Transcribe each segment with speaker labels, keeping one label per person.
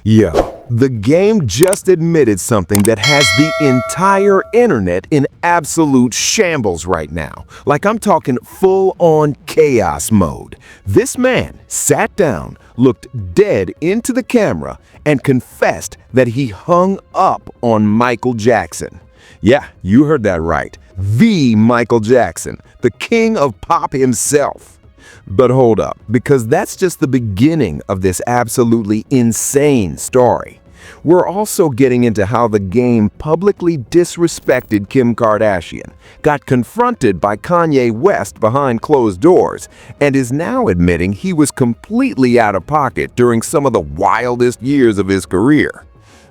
Speaker 1: Yo, the game just admitted something that has the entire internet in absolute shambles right now. Like I'm talking full-on chaos mode. This man sat down, looked dead into the camera, and confessed that he hung up on Michael Jackson. Yeah, you heard that right. The Michael Jackson, the king of pop himself. But hold up, because that's just the beginning of this absolutely insane story. We're also getting into how the game publicly disrespected Kim Kardashian, got confronted by Kanye West behind closed doors, and is now admitting he was completely out of pocket during some of the wildest years of his career.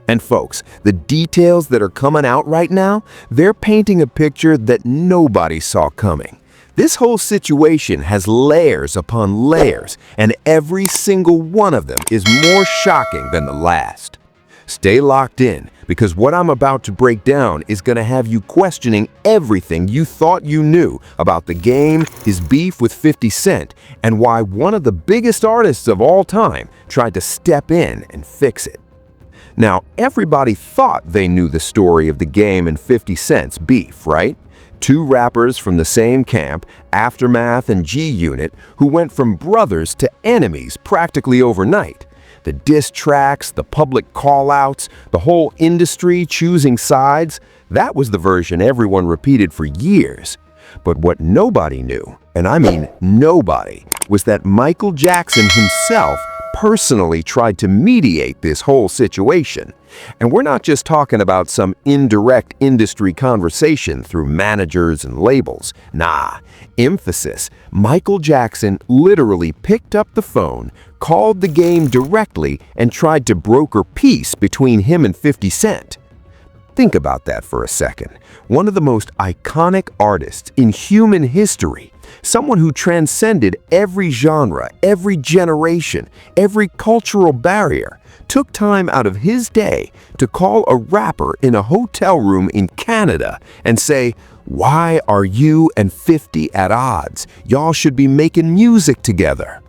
Speaker 1: And folks, the details that are coming out right now, they're painting a picture that nobody saw coming. This whole situation has layers upon layers, and every single one of them is more shocking than the last. Stay locked in, because what I'm about to break down is going to have you questioning everything you thought you knew about the game, his beef with 50 Cent, and why one of the biggest artists of all time tried to step in and fix it. Now, everybody thought they knew the story of the game and 50 Cent's beef, right? Two rappers from the same camp, Aftermath and G-Unit, who went from brothers to enemies practically overnight. The diss tracks, the public call-outs, the whole industry choosing sides, that was the version everyone repeated for years. But what nobody knew, and I mean nobody, was that Michael Jackson himself personally tried to mediate this whole situation. And we're not just talking about some indirect industry conversation through managers and labels. Nah, emphasis. Michael Jackson literally picked up the phone, called the game directly, and tried to broker peace between him and 50 Cent. Think about that for a second. One of the most iconic artists in human history, someone who transcended every genre, every generation, every cultural barrier, took time out of his day to call a rapper in a hotel room in Canada and say, "Why are you and 50 at odds? Y'all should be making music together."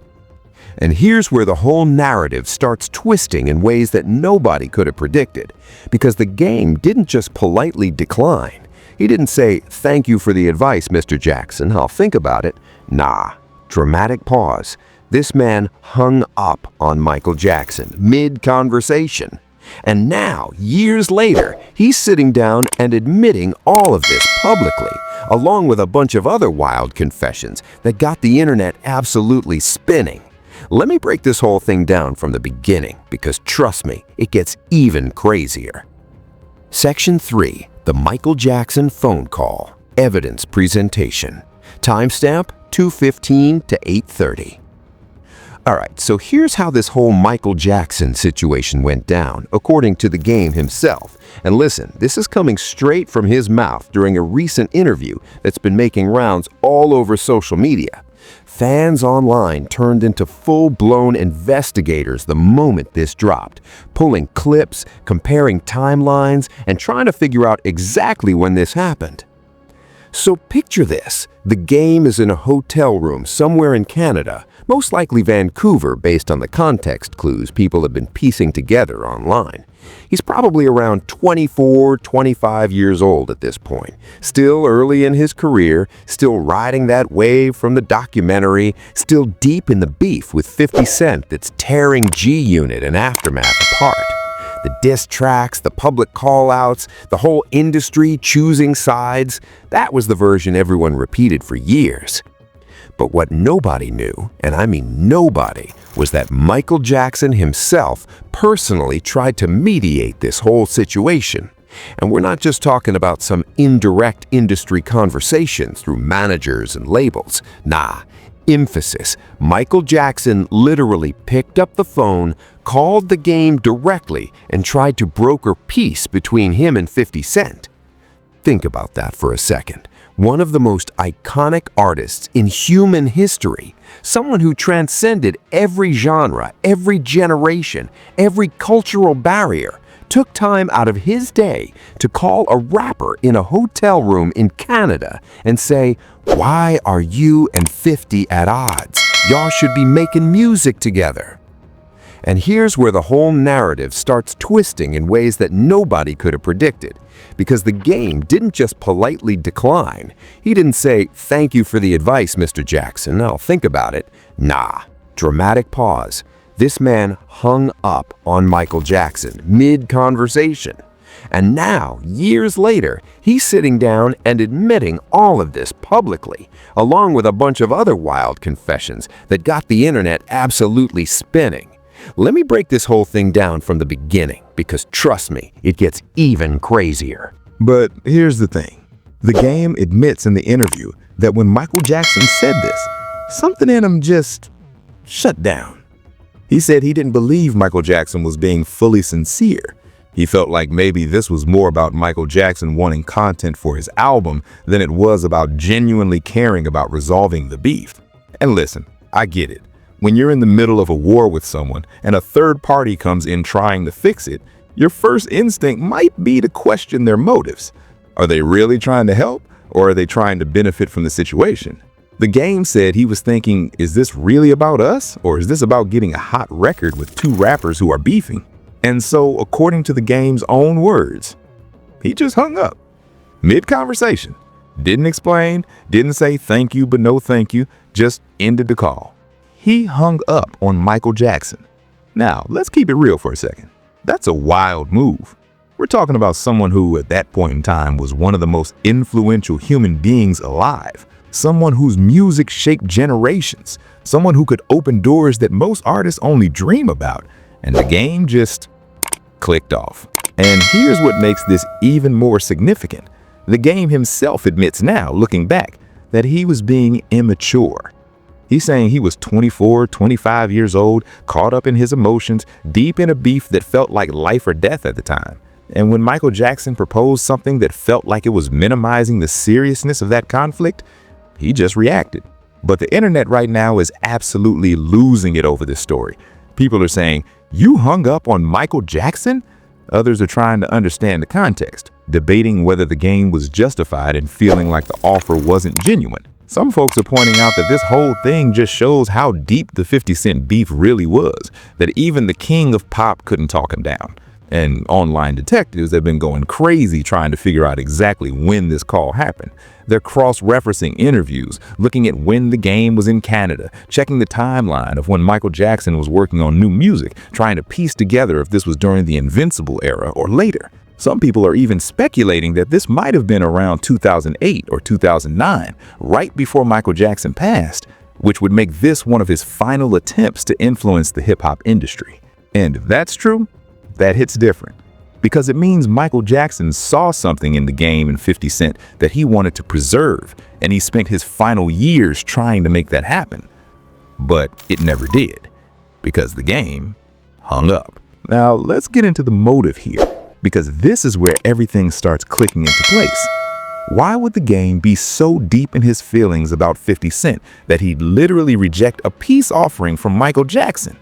Speaker 1: And here's where the whole narrative starts twisting in ways that nobody could have predicted, because the game didn't just politely decline. He didn't say, "Thank you for the advice, Mr. Jackson, I'll think about it." Nah, dramatic pause. This man hung up on Michael Jackson mid-conversation. And now, years later, he's sitting down and admitting all of this publicly, along with a bunch of other wild confessions that got the internet absolutely spinning. Let me break this whole thing down from the beginning, because trust me, it gets even crazier. Section 3. The Michael Jackson Phone Call. Evidence Presentation. Timestamp 2:15 to 8:30. Alright, so here's how this whole Michael Jackson situation went down, according to the game himself. And listen, this is coming straight from his mouth during a recent interview that's been making rounds all over social media. Fans online turned into full-blown investigators the moment this dropped, pulling clips, comparing timelines, and trying to figure out exactly when this happened. So picture this. The game is in a hotel room somewhere in Canada, most likely Vancouver based on the context clues people have been piecing together online. He's probably around 24, 25 years old at this point, still early in his career, still riding that wave from the documentary, still deep in the beef with 50 Cent that's tearing G-Unit and Aftermath apart. The diss tracks, the public call-outs, the whole industry choosing sides, that was the version everyone repeated for years. But what nobody knew, and I mean nobody, was that Michael Jackson himself personally tried to mediate this whole situation. And we're not just talking about some indirect industry conversations through managers and labels. Nah, emphasis. Michael Jackson literally picked up the phone, called the game directly, and tried to broker peace between him and 50 Cent. Think about that for a second. One of the most iconic artists in human history, someone who transcended every genre, every generation, every cultural barrier, took time out of his day to call a rapper in a hotel room in Canada and say, "Why are you and 50 at odds? Y'all should be making music together." And here's where the whole narrative starts twisting in ways that nobody could have predicted. Because the game didn't just politely decline. He didn't say, "Thank you for the advice, Mr. Jackson. I'll think about it." Nah. Dramatic pause. This man hung up on Michael Jackson mid-conversation. And now, years later, he's sitting down and admitting all of this publicly, along with a bunch of other wild confessions that got the internet absolutely spinning. Let me break this whole thing down from the beginning, because trust me, it gets even crazier.
Speaker 2: But here's the thing. The game admits in the interview that when Michael Jackson said this, something in him just shut down. He said he didn't believe Michael Jackson was being fully sincere. He felt like maybe this was more about Michael Jackson wanting content for his album than it was about genuinely caring about resolving the beef. And listen, I get it. When you're in the middle of a war with someone and a third party comes in trying to fix it, your first instinct might be to question their motives. Are they really trying to help, or are they trying to benefit from the situation? The game said he was thinking, is this really about us, or is this about getting a hot record with two rappers who are beefing? And so, according to the game's own words, he just hung up. Mid-conversation. Didn't explain, didn't say thank you but no thank you, just ended the call. He hung up on Michael Jackson. Now, let's keep it real for a second. That's a wild move. We're talking about someone who, at that point in time, was one of the most influential human beings alive. Someone whose music shaped generations. Someone who could open doors that most artists only dream about. And the game just clicked off. And here's what makes this even more significant. The game himself admits now, looking back, that he was being immature. He's saying he was 24, 25 years old, caught up in his emotions, deep in a beef that felt like life or death at the time. And when Michael Jackson proposed something that felt like it was minimizing the seriousness of that conflict, he just reacted. But the internet right now is absolutely losing it over this story. People are saying, "You hung up on Michael Jackson?" Others are trying to understand the context, debating whether the game was justified and feeling like the offer wasn't genuine. Some folks are pointing out that this whole thing just shows how deep the 50 Cent beef really was, that even the king of pop couldn't talk him down. And online detectives have been going crazy trying to figure out exactly when this call happened. They're cross-referencing interviews, looking at when the game was in Canada, checking the timeline of when Michael Jackson was working on new music, trying to piece together if this was during the Invincible era or later. Some people are even speculating that this might have been around 2008 or 2009, right before Michael Jackson passed, which would make this one of his final attempts to influence the hip-hop industry. And if that's true, that hits different, because it means Michael Jackson saw something in the game and 50 Cent that he wanted to preserve, and he spent his final years trying to make that happen. But it never did, because the game hung up. Now, let's get into the motive here, because this is where everything starts clicking into place. Why would the game be so deep in his feelings about 50 Cent that he'd literally reject a peace offering from Michael Jackson?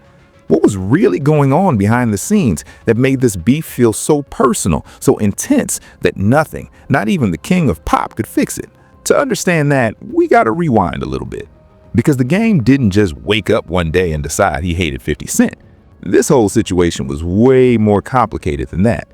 Speaker 2: What was really going on behind the scenes that made this beef feel so personal, so intense, that nothing, not even the king of pop, could fix it? To understand that, we gotta rewind a little bit. Because the game didn't just wake up one day and decide he hated 50 Cent. This whole situation was way more complicated than that.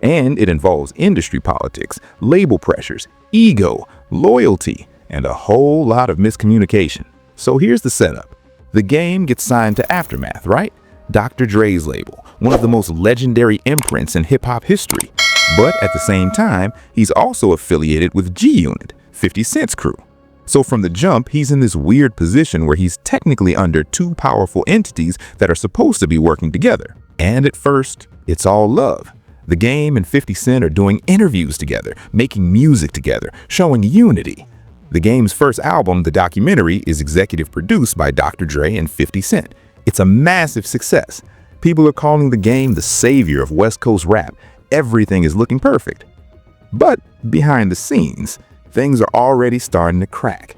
Speaker 2: And it involves industry politics, label pressures, ego, loyalty, and a whole lot of miscommunication. So here's the setup. The game gets signed to Aftermath, right? Dr. Dre's label, one of the most legendary imprints in hip-hop history. But at the same time, he's also affiliated with G-Unit, 50 Cent's crew. So from the jump, he's in this weird position where he's technically under two powerful entities that are supposed to be working together. And at first, it's all love. The game and 50 Cent are doing interviews together, making music together, showing unity. The game's first album, the documentary, is executive produced by Dr. Dre and 50 Cent. It's a massive success. People are calling the game the savior of West Coast rap. Everything is looking perfect. But behind the scenes, things are already starting to crack.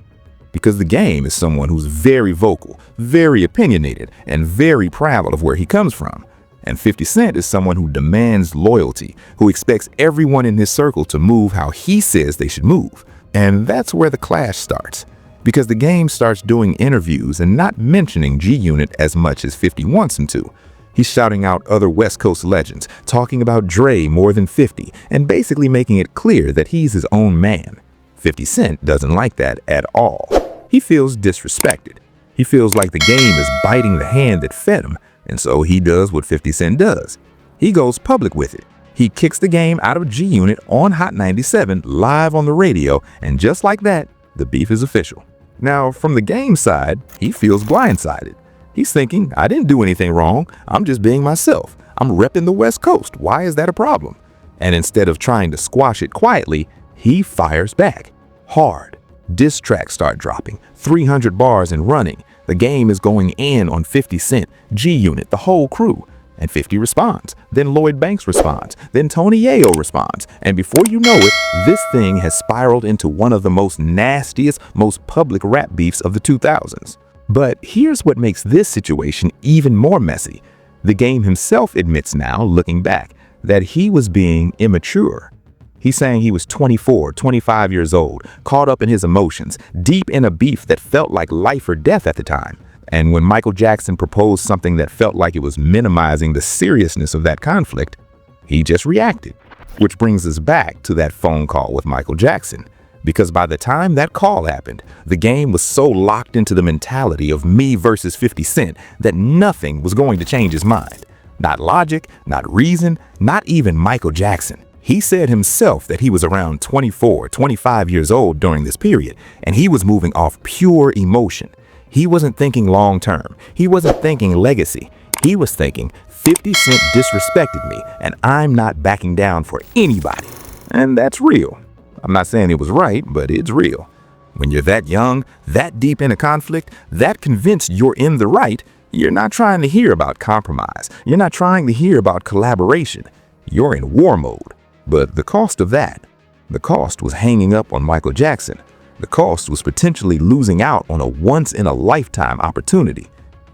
Speaker 2: Because the game is someone who's very vocal, very opinionated, and very proud of where he comes from. And 50 Cent is someone who demands loyalty, who expects everyone in his circle to move how he says they should move. And that's where the clash starts. Because the game starts doing interviews and not mentioning G-Unit as much as 50 wants him to. He's shouting out other West Coast legends, talking about Dre more than 50, and basically making it clear that he's his own man. 50 Cent doesn't like that at all. He feels disrespected. He feels like the game is biting the hand that fed him, and so he does what 50 Cent does. He goes public with it. He kicks the game out of G-Unit on Hot 97 live on the radio, and just like that, the beef is official. Now, from the game side, he feels blindsided. He's thinking, I didn't do anything wrong. I'm just being myself. I'm repping the West Coast. Why is that a problem? And instead of trying to squash it quietly, he fires back. Hard. Diss tracks start dropping. 300 bars and running. The game is going in on 50 Cent, G-Unit, the whole crew. And 50 responds. Then Lloyd Banks responds. Then Tony Yayo responds. And before you know it, this thing has spiraled into one of the most nastiest, most public rap beefs of the 2000s. But here's what makes this situation even more messy. The game himself admits now, looking back, that he was being immature. He's saying he was 24, 25 years old, caught up in his emotions, deep in a beef that felt like life or death at the time. And when Michael Jackson proposed something that felt like it was minimizing the seriousness of that conflict, he just reacted. Which brings us back to that phone call with Michael Jackson. Because by the time that call happened, the game was so locked into the mentality of me versus 50 Cent that nothing was going to change his mind. Not logic, not reason, not even Michael Jackson. He said himself that he was around 24, 25 years old during this period, and he was moving off pure emotion. He wasn't thinking long term. He wasn't thinking legacy. He was thinking 50 Cent disrespected me, and I'm not backing down for anybody. And that's real. I'm not saying it was right, but it's real. When you're that young, that deep in a conflict, that convinced you're in the right, you're not trying to hear about compromise. You're not trying to hear about collaboration. You're in war mode. But the cost of that, the cost was hanging up on Michael Jackson. The cost was potentially losing out on a once-in-a-lifetime opportunity.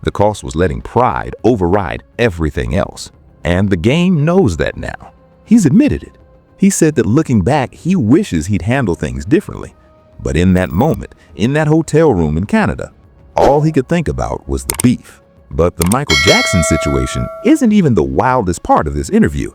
Speaker 2: The cost was letting pride override everything else. And the game knows that now. He's admitted it. He said that looking back, he wishes he'd handle things differently. But in that moment, in that hotel room in Canada, all he could think about was the beef. But the Michael Jackson situation isn't even the wildest part of this interview,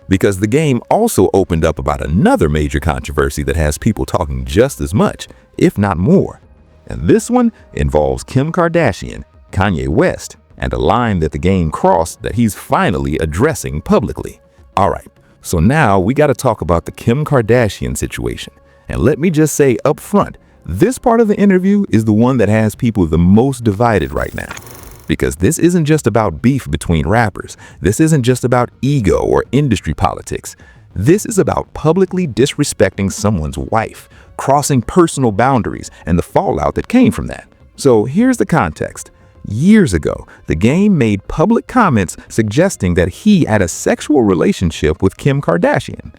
Speaker 2: because the game also opened up about another major controversy that has people talking just as much, if not more. And this one involves Kim Kardashian, Kanye West, and a line that the game crossed that he's finally addressing publicly. All right. So now we got to talk about the Kim Kardashian situation. And let me just say up front, this part of the interview is the one that has people the most divided right now. Because this isn't just about beef between rappers. This isn't just about ego or industry politics. This is about publicly disrespecting someone's wife, crossing personal boundaries, and the fallout that came from that. So here's the context. Years ago, the game made public comments suggesting that he had a sexual relationship with Kim Kardashian.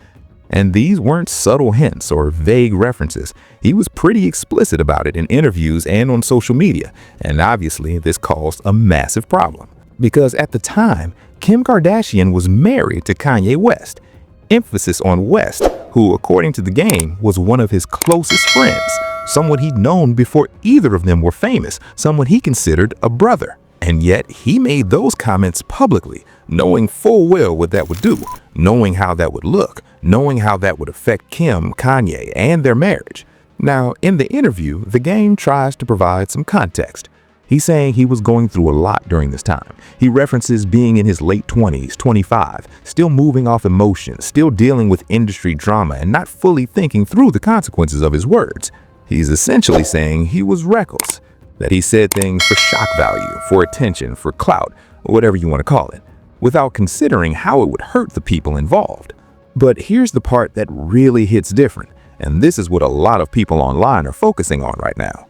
Speaker 2: And these weren't subtle hints or vague references. He was pretty explicit about it in interviews and on social media. And obviously, this caused a massive problem. Because at the time, Kim Kardashian was married to Kanye West. Emphasis on West, who, according to the game, was one of his closest friends. Someone he'd known before either of them were famous, someone he considered a brother. And yet he made those comments publicly, knowing full well what that would do, knowing how that would look, knowing how that would affect Kim, Kanye, and their marriage. Now, in the interview, the game tries to provide some context. He's saying he was going through a lot during this time. He references being in his late 20s, 25, still moving off emotions, still dealing with industry drama, and not fully thinking through the consequences of his words. He's essentially saying he was reckless, that he said things for shock value, for attention, for clout, or whatever you want to call it, without considering how it would hurt the people involved. But here's the part that really hits different, and this is what a lot of people online are focusing on right now.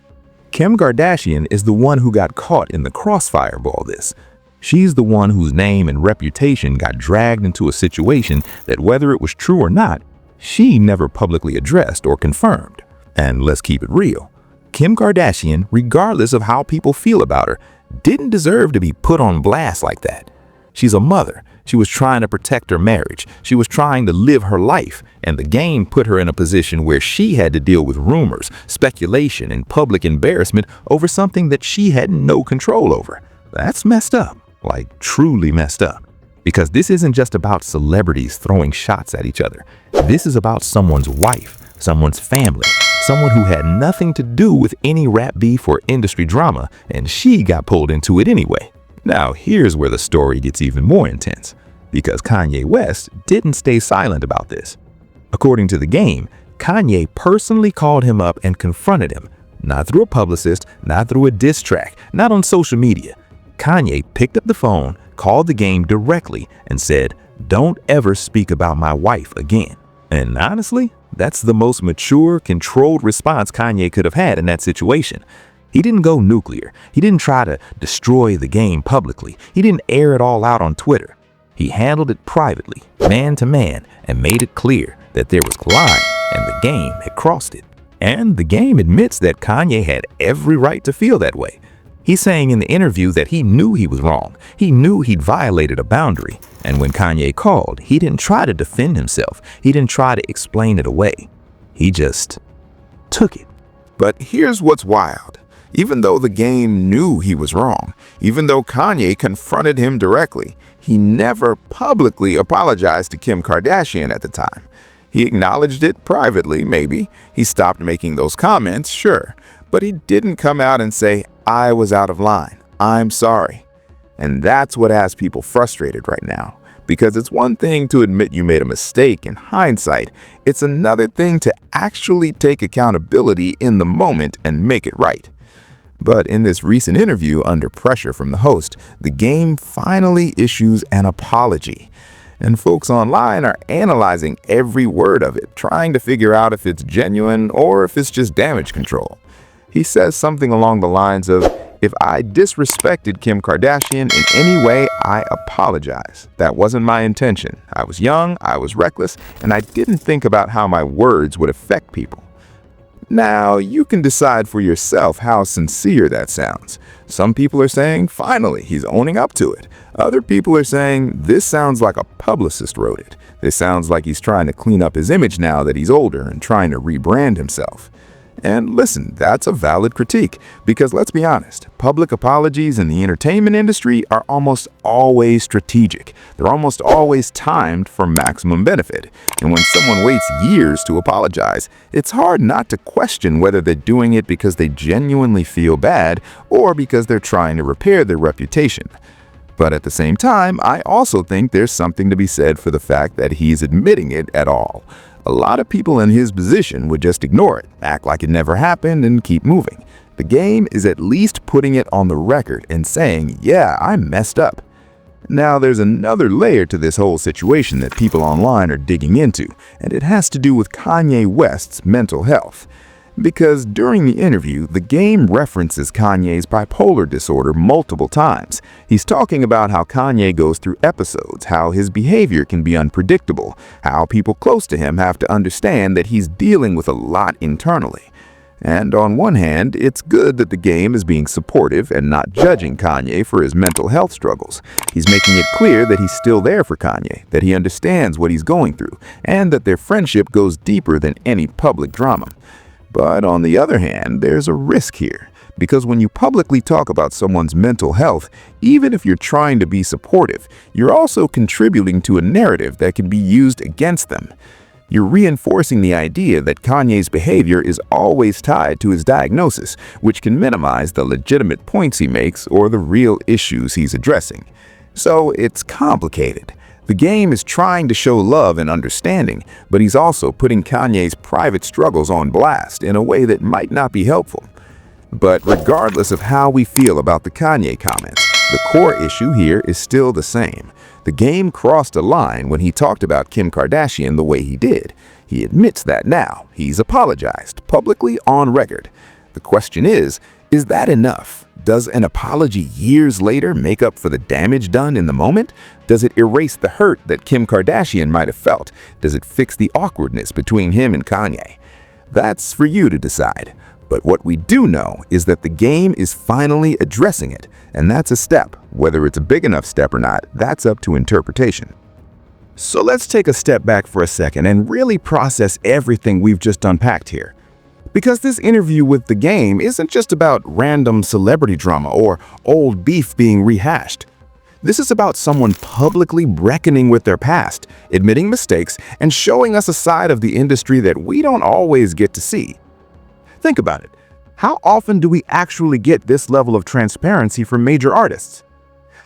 Speaker 2: Kim Kardashian is the one who got caught in the crossfire of all this. She's the one whose name and reputation got dragged into a situation that, whether it was true or not, she never publicly addressed or confirmed. And let's keep it real. Kim Kardashian, regardless of how people feel about her, didn't deserve to be put on blast like that. She's a mother. She was trying to protect her marriage. She was trying to live her life, and the game put her in a position where she had to deal with rumors, speculation, and public embarrassment over something that she had no control over. That's messed up. like truly messed up. Because this isn't just about celebrities throwing shots at each other. This is about someone's wife, someone's family, someone who had nothing to do with any rap beef or industry drama, and she got pulled into it anyway. Now, here's where the story gets even more intense, because Kanye West didn't stay silent about this. According to The Game, Kanye personally called him up and confronted him, not through a publicist, not through a diss track, not on social media. Kanye picked up the phone, called The Game directly, and said, "Don't ever speak about my wife again." And honestly, that's the most mature, controlled response Kanye could have had in that situation. He didn't go nuclear. He didn't try to destroy The Game publicly. He didn't air it all out on Twitter. He handled it privately, man to man, and made it clear that there was a line and The Game had crossed it. And The Game admits that Kanye had every right to feel that way. He's saying in the interview that he knew he was wrong. He knew he'd violated a boundary. And when Kanye called, he didn't try to defend himself. He didn't try to explain it away. He just took it.
Speaker 1: But here's what's wild. Even though The Game knew he was wrong, even though Kanye confronted him directly, he never publicly apologized to Kim Kardashian at the time. He acknowledged it privately, maybe. He stopped making those comments, sure. But he didn't come out and say, "I was out of line. I'm sorry." And that's what has people frustrated right now. Because it's one thing to admit you made a mistake in hindsight. It's another thing to actually take accountability in the moment and make it right. But in this recent interview, under pressure from the host, The Game finally issues an apology. And folks online are analyzing every word of it, trying to figure out if it's genuine or if it's just damage control. He says something along the lines of, "If I disrespected Kim Kardashian in any way, I apologize. That wasn't my intention. I was young, I was reckless, and I didn't think about how my words would affect people." Now, you can decide for yourself how sincere that sounds. Some people are saying, finally, he's owning up to it. Other people are saying, this sounds like a publicist wrote it. This sounds like he's trying to clean up his image now that he's older and trying to rebrand himself. And listen, that's a valid critique, because let's be honest, public apologies in the entertainment industry are almost always strategic. They're almost always timed for maximum benefit. And when someone waits years to apologize, it's hard not to question whether they're doing it because they genuinely feel bad or because they're trying to repair their reputation. But at the same time, I also think there's something to be said for the fact that he's admitting it at all. A lot of people in his position would just ignore it, act like it never happened, and keep moving. The Game is at least putting it on the record and saying, yeah, I messed up. Now, there's another layer to this whole situation that people online are digging into, and it has to do with Kanye West's mental health. Because during the interview, The Game references Kanye's bipolar disorder multiple times. He's talking about how Kanye goes through episodes, how his behavior can be unpredictable, how people close to him have to understand that he's dealing with a lot internally. And on one hand, it's good that The Game is being supportive and not judging Kanye for his mental health struggles. He's making it clear that he's still there for Kanye, that he understands what he's going through, and that their friendship goes deeper than any public drama. But on the other hand, there's a risk here, because when you publicly talk about someone's mental health, even if you're trying to be supportive, you're also contributing to a narrative that can be used against them. You're reinforcing the idea that Kanye's behavior is always tied to his diagnosis, which can minimize the legitimate points he makes or the real issues he's addressing. So it's complicated. The Game is trying to show love and understanding, but he's also putting Kanye's private struggles on blast in a way that might not be helpful. But regardless of how we feel about the Kanye comments, the core issue here is still the same. The Game crossed a line when he talked about Kim Kardashian the way he did. He admits that now. He's apologized, publicly on record. The question is that enough? Does an apology years later make up for the damage done in the moment? Does it erase the hurt that Kim Kardashian might have felt? Does it fix the awkwardness between him and Kanye? That's for you to decide. But what we do know is that The Game is finally addressing it, and that's a step. Whether it's a big enough step or not, that's up to interpretation. So let's take a step back for a second and really process everything we've just unpacked here. Because this interview with The Game isn't just about random celebrity drama or old beef being rehashed.
Speaker 2: This is about someone publicly reckoning with their past, admitting mistakes, and showing us a side of the industry that we don't always get to see. Think about it. How often do we actually get this level of transparency from major artists?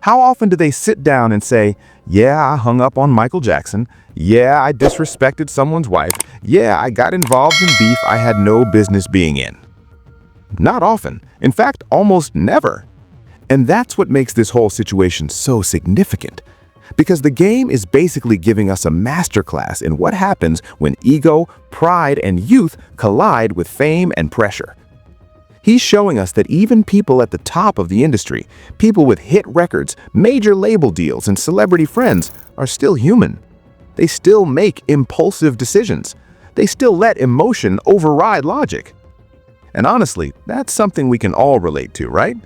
Speaker 2: How often do they sit down and say, yeah, I hung up on Michael Jackson. Yeah, I disrespected someone's wife. Yeah, I got involved in beef I had no business being in. Not often. In fact, almost never. And that's what makes this whole situation so significant. Because the game is basically giving us a masterclass in what happens when ego, pride, and youth collide with fame and pressure. He's showing us that even people at the top of the industry, people with hit records, major label deals, and celebrity friends are still human. They still make impulsive decisions. They still let emotion override logic. And honestly, that's something we can all relate to, right?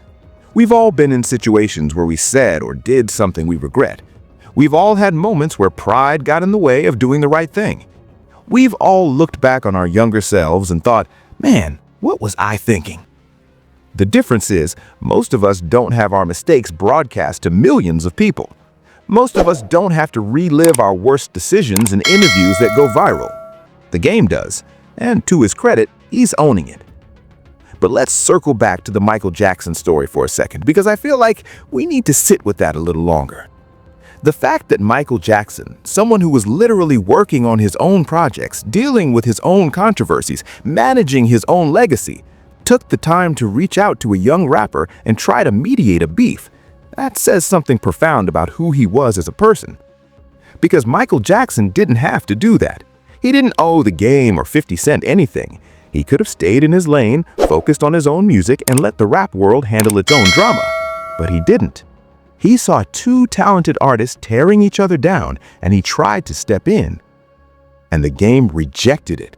Speaker 2: We've all been in situations where we said or did something we regret. We've all had moments where pride got in the way of doing the right thing. We've all looked back on our younger selves and thought, man, what was I thinking? The difference is, most of us don't have our mistakes broadcast to millions of people. Most of us don't have to relive our worst decisions in interviews that go viral. The game does, and to his credit, he's owning it. But let's circle back to the Michael Jackson story for a second, because I feel like we need to sit with that a little longer. The fact that Michael Jackson, someone who was literally working on his own projects, dealing with his own controversies, managing his own legacy, took the time to reach out to a young rapper and try to mediate a beef, that says something profound about who he was as a person. Because Michael Jackson didn't have to do that. He didn't owe the game or 50 Cent anything. He could have stayed in his lane, focused on his own music, and let the rap world handle its own drama. But he didn't. He saw two talented artists tearing each other down, and he tried to step in. And the game rejected it.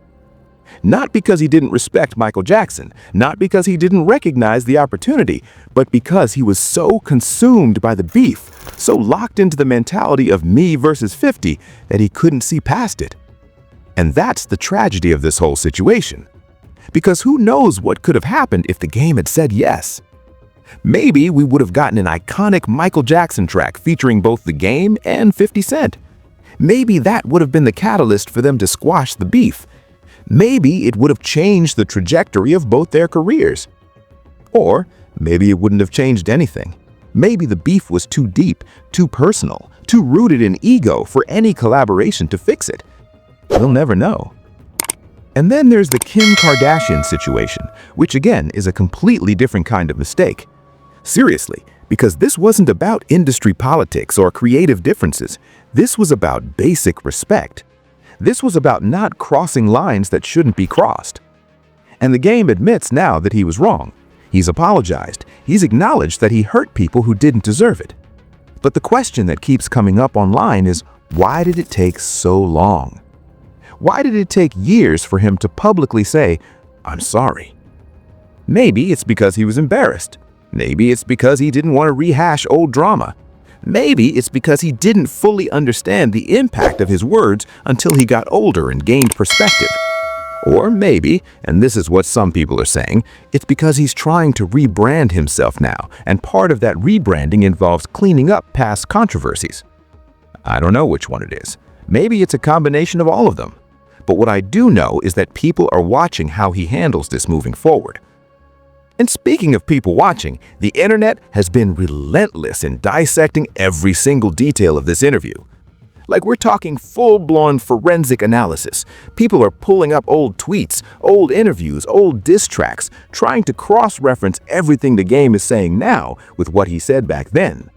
Speaker 2: Not because he didn't respect Michael Jackson, not because he didn't recognize the opportunity, but because he was so consumed by the beef, so locked into the mentality of me versus 50, that he couldn't see past it. And that's the tragedy of this whole situation. Because who knows what could have happened if the game had said yes? Maybe we would have gotten an iconic Michael Jackson track featuring both the game and 50 Cent. Maybe that would have been the catalyst for them to squash the beef. Maybe it would have changed the trajectory of both their careers. Or maybe it wouldn't have changed anything. Maybe the beef was too deep, too personal, too rooted in ego for any collaboration to fix it. We'll never know. And then there's the Kim Kardashian situation, which again is a completely different kind of mistake. Seriously, because this wasn't about industry politics or creative differences. This was about basic respect. This was about not crossing lines that shouldn't be crossed. And the game admits now that he was wrong. He's apologized. He's acknowledged that he hurt people who didn't deserve it. But the question that keeps coming up online is, why did it take so long? Why did it take years for him to publicly say, I'm sorry? Maybe it's because he was embarrassed. Maybe it's because he didn't want to rehash old drama. Maybe it's because he didn't fully understand the impact of his words until he got older and gained perspective. Or maybe, and this is what some people are saying, it's because he's trying to rebrand himself now, and part of that rebranding involves cleaning up past controversies. I don't know which one it is. Maybe it's a combination of all of them. But what I do know is that people are watching how he handles this moving forward. And speaking of people watching, the internet has been relentless in dissecting every single detail of this interview. Like, we're talking full-blown forensic analysis. People are pulling up old tweets, old interviews, old diss tracks, trying to cross-reference everything the game is saying now with what he said back then.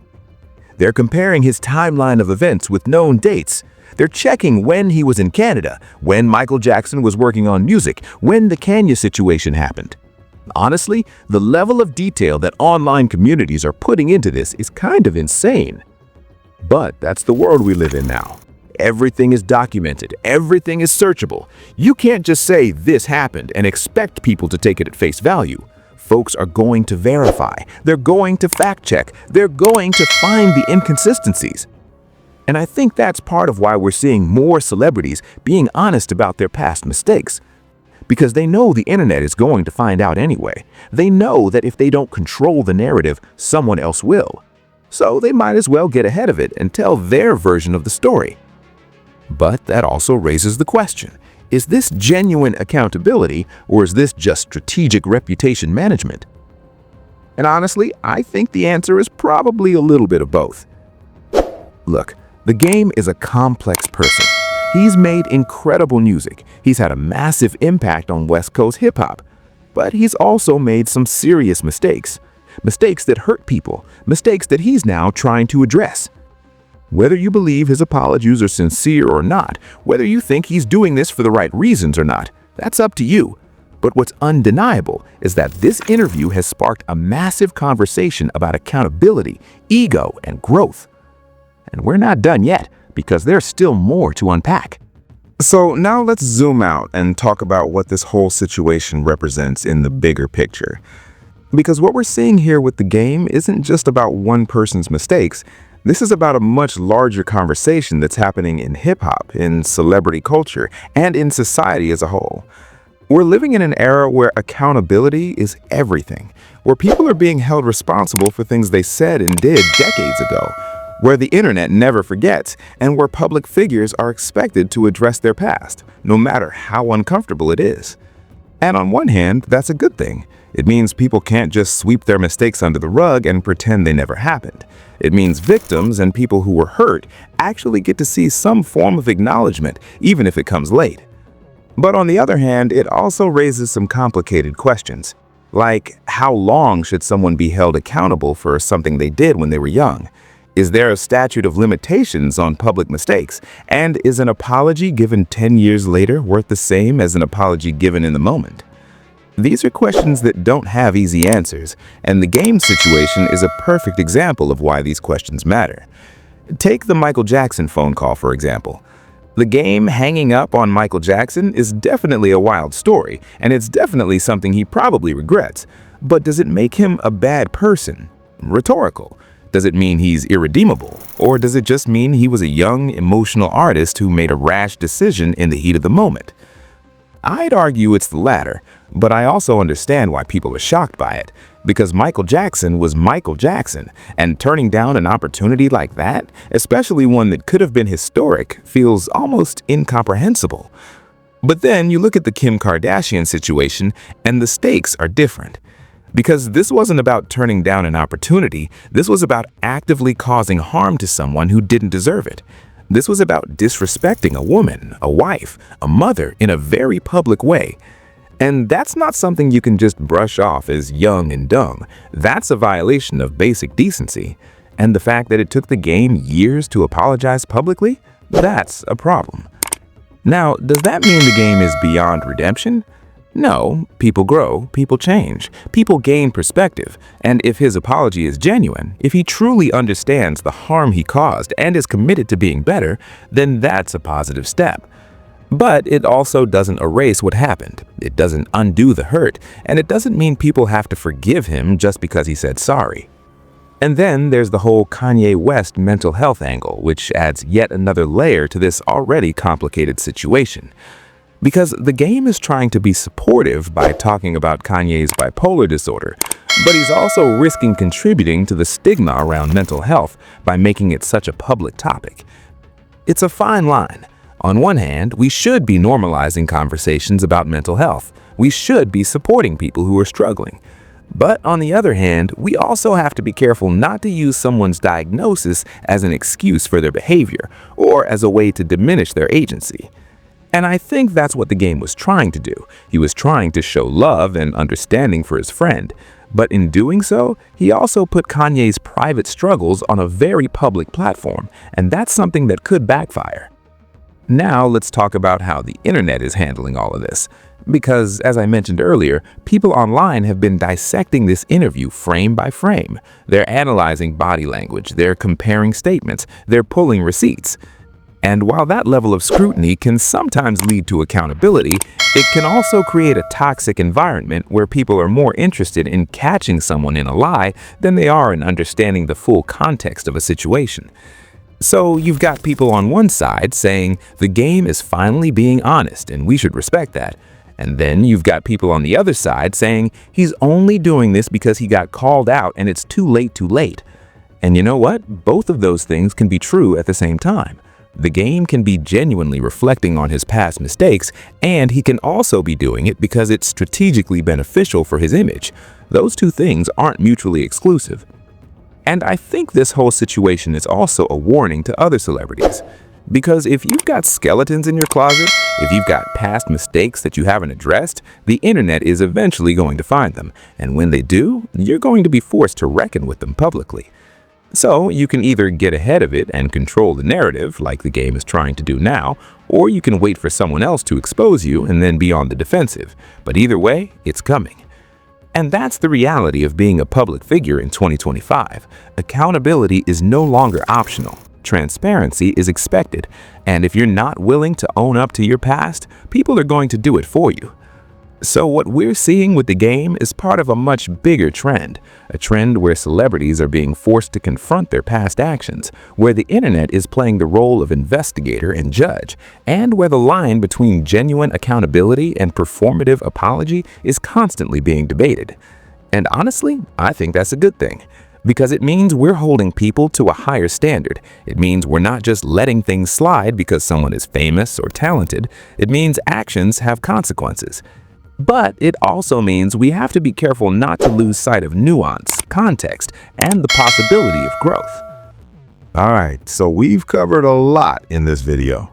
Speaker 2: They're comparing his timeline of events with known dates. They're checking when he was in Canada, when Michael Jackson was working on music, when the Kanye situation happened. Honestly, the level of detail that online communities are putting into this is kind of insane. But that's the world we live in now. Everything is documented. Everything is searchable. You can't just say this happened and expect people to take it at face value. Folks are going to verify. They're going to fact check. They're going to find the inconsistencies. And I think that's part of why we're seeing more celebrities being honest about their past mistakes. Because they know the internet is going to find out anyway. They know that if they don't control the narrative, someone else will. so they might as well get ahead of it and tell their version of the story. But that also raises the question, is this genuine accountability, or is this just strategic reputation management? And honestly, I think the answer is probably a little bit of both. Look, the Game is a complex person. He's made incredible music. He's had a massive impact on West Coast hip-hop. But he's also made some serious mistakes. Mistakes that hurt people. Mistakes that he's now trying to address. Whether you believe his apologies are sincere or not, whether you think he's doing this for the right reasons or not, that's up to you. But what's undeniable is that this interview has sparked a massive conversation about accountability, ego, and growth. And we're not done yet, because there's still more to unpack. So now let's zoom out and talk about what this whole situation represents in the bigger picture. Because what we're seeing here with the Game isn't just about one person's mistakes. This is about a much larger conversation that's happening in hip-hop, in celebrity culture, and in society as a whole. We're living in an era where accountability is everything, where people are being held responsible for things they said and did decades ago, where the internet never forgets, and where public figures are expected to address their past, no matter how uncomfortable it is. And on one hand, that's a good thing. It means people can't just sweep their mistakes under the rug and pretend they never happened. It means victims and people who were hurt actually get to see some form of acknowledgement, even if it comes late. But on the other hand, it also raises some complicated questions. Like, how long should someone be held accountable for something they did when they were young? Is there a statute of limitations on public mistakes? And is an apology given 10 years later worth the same as an apology given in the moment? These are questions that don't have easy answers, and the Game situation is a perfect example of why these questions matter. Take the Michael Jackson phone call, for example. The Game hanging up on Michael Jackson is definitely a wild story, and it's definitely something he probably regrets. But does it make him a bad person? Rhetorical. Does it mean he's irredeemable? Or does it just mean he was a young, emotional artist who made a rash decision in the heat of the moment? I'd argue it's the latter, but I also understand why people are shocked by it, because Michael Jackson was Michael Jackson, and turning down an opportunity like that, especially one that could have been historic, feels almost incomprehensible. But then you look at the Kim Kardashian situation, and the stakes are different. Because this wasn't about turning down an opportunity, this was about actively causing harm to someone who didn't deserve it. This was about disrespecting a woman, a wife, a mother in a very public way. And that's not something you can just brush off as young and dumb. That's a violation of basic decency. And the fact that it took the Game years to apologize publicly, that's a problem. Now, does that mean the Game is beyond redemption? No, people grow, people change, people gain perspective, and if his apology is genuine, if he truly understands the harm he caused and is committed to being better, then that's a positive step. But it also doesn't erase what happened, it doesn't undo the hurt, and it doesn't mean people have to forgive him just because he said sorry. And then there's the whole Kanye West mental health angle, which adds yet another layer to this already complicated situation. Because the Game is trying to be supportive by talking about Kanye's bipolar disorder, but he's also risking contributing to the stigma around mental health by making it such a public topic. It's a fine line. On one hand, we should be normalizing conversations about mental health. We should be supporting people who are struggling. But on the other hand, we also have to be careful not to use someone's diagnosis as an excuse for their behavior or as a way to diminish their agency. And I think that's what the Game was trying to do. He was trying to show love and understanding for his friend. But in doing so, he also put Kanye's private struggles on a very public platform, and that's something that could backfire. Now let's talk about how the internet is handling all of this. Because, as I mentioned earlier, people online have been dissecting this interview frame by frame. They're analyzing body language, they're comparing statements, they're pulling receipts. And while that level of scrutiny can sometimes lead to accountability, it can also create a toxic environment where people are more interested in catching someone in a lie than they are in understanding the full context of a situation. So you've got people on one side saying the Game is finally being honest and we should respect that. And then you've got people on the other side saying he's only doing this because he got called out and it's too late.
Speaker 3: And you know what? Both of those things can be true at the same time. The game can be genuinely reflecting on his past mistakes, and he can also be doing it because it's strategically beneficial for his image. Those two things aren't mutually exclusive. And I think this whole situation is also a warning to other celebrities. Because if you've got skeletons in your closet, if you've got past mistakes that you haven't addressed, the internet is eventually going to find them. And when they do, you're going to be forced to reckon with them publicly. So you can either get ahead of it and control the narrative, like the game is trying to do now, or you can wait for someone else to expose you and then be on the defensive. But either way, it's coming. And that's the reality of being a public figure in 2025. Accountability is no longer optional. Transparency is expected. And if you're not willing to own up to your past, people are going to do it for you. So what we're seeing with the game is part of a much bigger trend, a trend where celebrities are being forced to confront their past actions, where the internet is playing the role of investigator and judge, and where the line between genuine accountability and performative apology is constantly being debated. And honestly, I think that's a good thing. Because it means we're holding people to a higher standard. It means we're not just letting things slide because someone is famous or talented. It means actions have consequences. But it also means we have to be careful not to lose sight of nuance, context, and the possibility of growth.
Speaker 2: All right, so we've covered a lot in this video.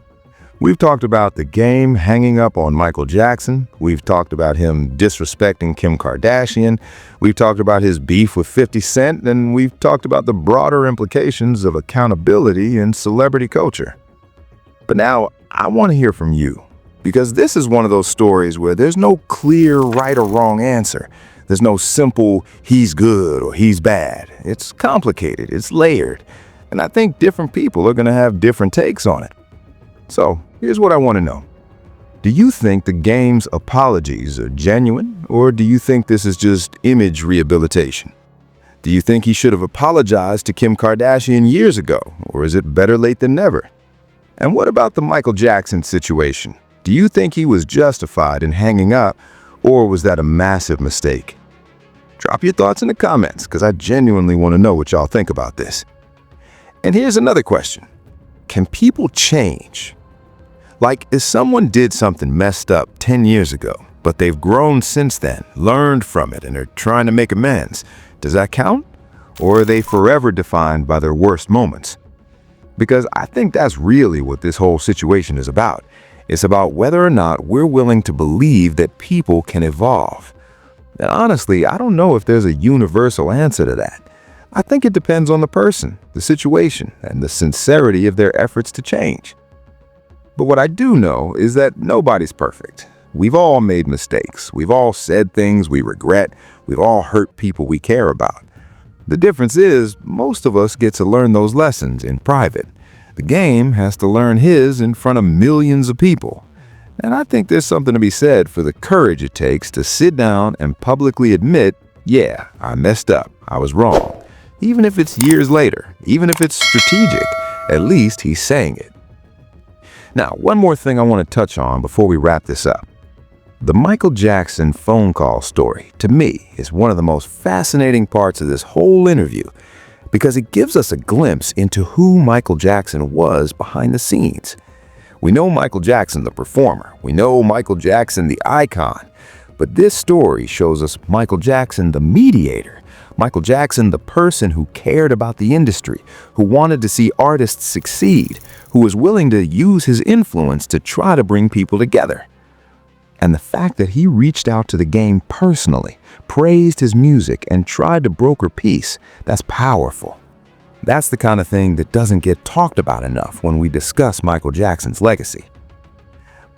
Speaker 2: We've talked about the game hanging up on Michael Jackson. We've talked about him disrespecting Kim Kardashian. We've talked about his beef with 50 Cent, and we've talked about the broader implications of accountability in celebrity culture. But now I want to hear from you, because this is one of those stories where there's no clear right or wrong answer. There's no simple he's good or he's bad. It's complicated, it's layered, and I think different people are going to have different takes on it. So here's what I want to know. Do you think the game's apologies are genuine, or do you think this is just image rehabilitation? Do you think he should have apologized to Kim Kardashian years ago, or is it better late than never? And what about the Michael Jackson situation? Do you think he was justified in hanging up, or was that a massive mistake? Drop your thoughts in the comments, because I genuinely want to know what y'all think about this. And here's another question. Can people change? Like, if someone did something messed up 10 years ago, but they've grown since then, learned from it, and are trying to make amends, does that count? Or are they forever defined by their worst moments? Because I think that's really what this whole situation is about. It's about whether or not we're willing to believe that people can evolve. And honestly, I don't know if there's a universal answer to that. I think it depends on the person, the situation, and the sincerity of their efforts to change. But what I do know is that nobody's perfect. We've all made mistakes. We've all said things we regret. We've all hurt people we care about. The difference is, most of us get to learn those lessons in private. The game has to learn his in front of millions of people. And I think there's something to be said for the courage it takes to sit down and publicly admit, yeah, I messed up, I was wrong. Even if it's years later, even if it's strategic, at least he's saying it. Now, one more thing I want to touch on before we wrap this up. The Michael Jackson phone call story, to me, is one of the most fascinating parts of this whole interview, because it gives us a glimpse into who Michael Jackson was behind the scenes. We know Michael Jackson, the performer. We know Michael Jackson, the icon. But this story shows us Michael Jackson, the mediator. Michael Jackson, the person who cared about the industry, who wanted to see artists succeed, who was willing to use his influence to try to bring people together. And the fact that he reached out to the game personally, praised his music, and tried to broker peace, that's powerful. That's the kind of thing that doesn't get talked about enough when we discuss Michael Jackson's legacy.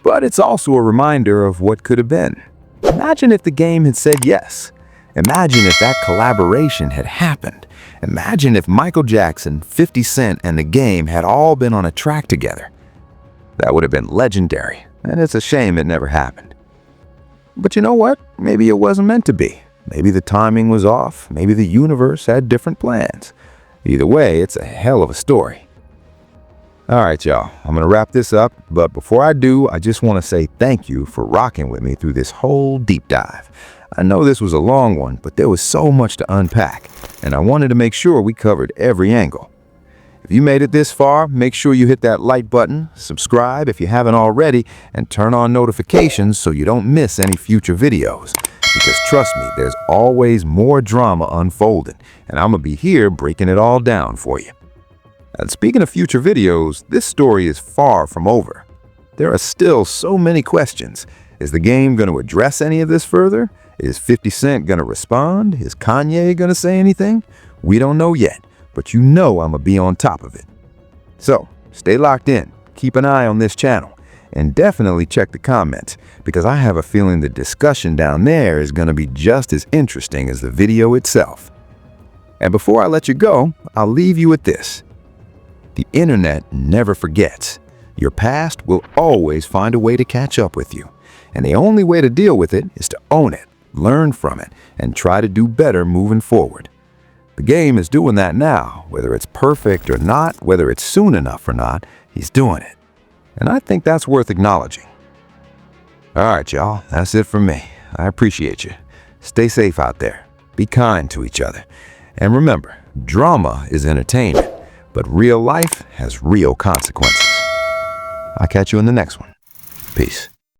Speaker 2: But it's also a reminder of what could have been. Imagine if the game had said yes. Imagine if that collaboration had happened. Imagine if Michael Jackson, 50 Cent, and the game had all been on a track together. That would have been legendary, and it's a shame it never happened. But you know what? Maybe it wasn't meant to be. Maybe the timing was off. Maybe the universe had different plans. Either way, it's a hell of a story. All right, y'all, I'm going to wrap this up. But before I do, I just want to say thank you for rocking with me through this whole deep dive. I know this was a long one, but there was so much to unpack, and I wanted to make sure we covered every angle. If you made it this far, make sure you hit that like button, subscribe if you haven't already, and turn on notifications so you don't miss any future videos. Because trust me, there's always more drama unfolding, and I'm gonna be here breaking it all down for you. And speaking of future videos, this story is far from over. There are still so many questions. Is the game going to address any of this further? Is 50 Cent going to respond? Is Kanye going to say anything? We don't know yet, but you know I'm going to be on top of it. So, stay locked in, keep an eye on this channel, and definitely check the comments, because I have a feeling the discussion down there is going to be just as interesting as the video itself. And before I let you go, I'll leave you with this. The internet never forgets. Your past will always find a way to catch up with you. And the only way to deal with it is to own it, learn from it, and try to do better moving forward. The game is doing that now. Whether it's perfect or not, whether it's soon enough or not, he's doing it. And I think that's worth acknowledging. All right, y'all, that's it from me. I appreciate you. Stay safe out there. Be kind to each other. And remember, drama is entertainment, but real life has real consequences. I'll catch you in the next one. Peace.